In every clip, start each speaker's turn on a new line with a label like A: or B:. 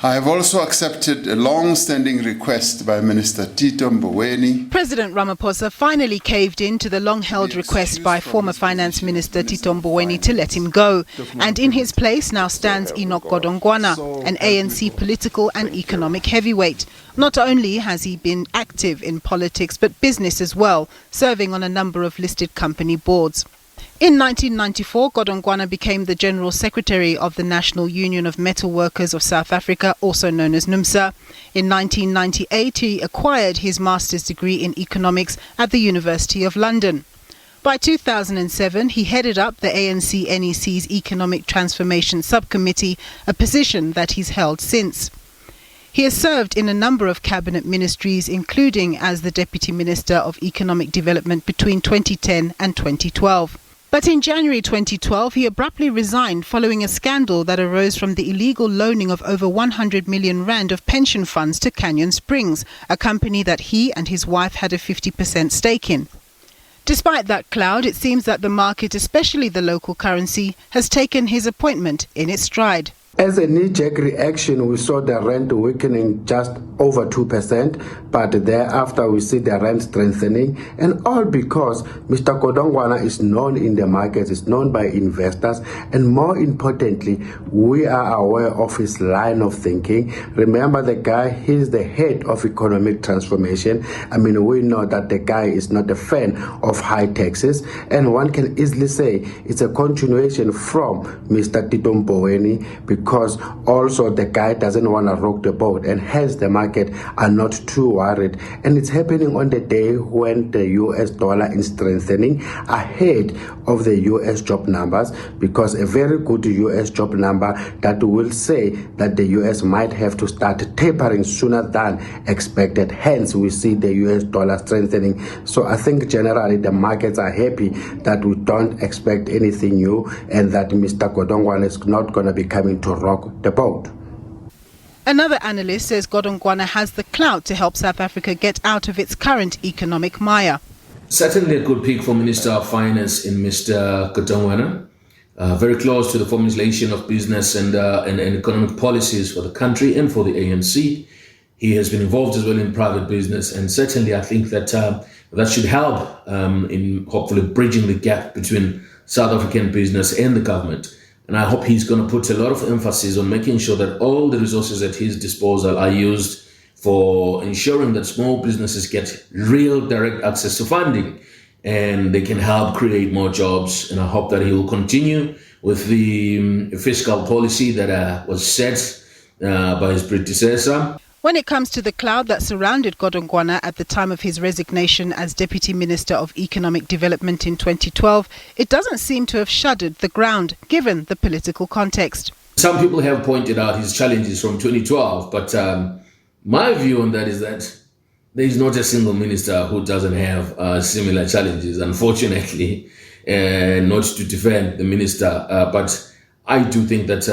A: I have also accepted a long-standing request by Minister Godongwana.
B: President Ramaphosa finally caved in to the long-held request by former Finance Minister Godongwana to let him go. And in his place now stands Enoch Godongwana, an ANC political and economic heavyweight. Not only has he been active in politics, but business as well, serving on a number of listed company boards. In 1994, Godongwana became the General Secretary of the National Union of Metal Workers of South Africa, also known as NUMSA. In 1998, he acquired his master's degree in economics at the University of London. By 2007, he headed up the ANC NEC's Economic Transformation Subcommittee, a position that he's held since. He has served in a number of cabinet ministries, including as the Deputy Minister of Economic Development between 2010 and 2012. But in January 2012, he abruptly resigned following a scandal that arose from the illegal loaning of over 100 million rand of pension funds to Canyon Springs, a company that he and his wife had a 50% stake in. Despite that cloud, it seems that the market, especially the local currency, has taken his appointment in its stride.
C: As a knee-jerk reaction, we saw the rand weakening just over 2%, but thereafter we see the rand strengthening, and all because Mr. Godongwana is known in the markets, is known by investors, and more importantly, we are aware of his line of thinking. Remember the guy, he's the head of economic transformation. I mean, we know that the guy is not a fan of high taxes, and one can easily say it's a continuation from Mr. Godongwana, because also the guy doesn't want to rock the boat, and hence the market are not too worried. And it's happening on the day when the US dollar is strengthening ahead of the US job numbers, because a very good US job number that will say that the US might have to start tapering sooner than expected. Hence we see the US dollar strengthening. So I think generally the markets are happy that we don't expect anything new, and that Mr. Godongwana is not going to be coming to rock the boat.
B: Another analyst says Godongwana has the clout to help South Africa get out of its current economic mire.
D: Certainly a good pick for Minister of Finance in Mr. Godongwana. Very close to the formulation of business and economic policies for the country and for the ANC. He has been involved as well in private business, and certainly I think that that should help in hopefully bridging the gap between South African business and the government. And I hope he's going to put a lot of emphasis on making sure that all the resources at his disposal are used for ensuring that small businesses get real direct access to funding, and they can help create more jobs. And I hope that he will continue with the fiscal policy that was set by his predecessor.
B: When it comes to the cloud that surrounded Godongwana at the time of his resignation as Deputy Minister of Economic Development in 2012, it doesn't seem to have shuddered the ground, given the political context.
D: Some people have pointed out his challenges from 2012, but my view on that is that there is not a single minister who doesn't have similar challenges, unfortunately, not to defend the minister, but I do think that,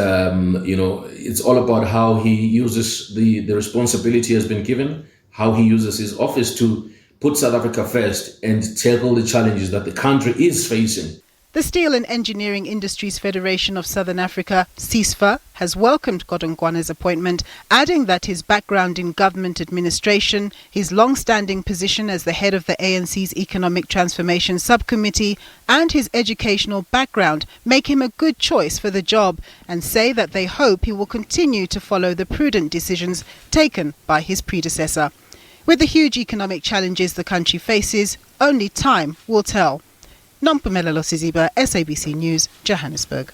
D: it's all about how he uses the responsibility has been given, how he uses his office to put South Africa first and tackle the challenges that the country is facing.
B: The Steel and Engineering Industries Federation of Southern Africa, CISFA, has welcomed Godongwana's appointment, adding that his background in government administration, his long-standing position as the head of the ANC's Economic Transformation Subcommittee, and his educational background make him a good choice for the job, and say that they hope he will continue to follow the prudent decisions taken by his predecessor. With the huge economic challenges the country faces, only time will tell. Nompumelelo Siziba, SABC News, Johannesburg.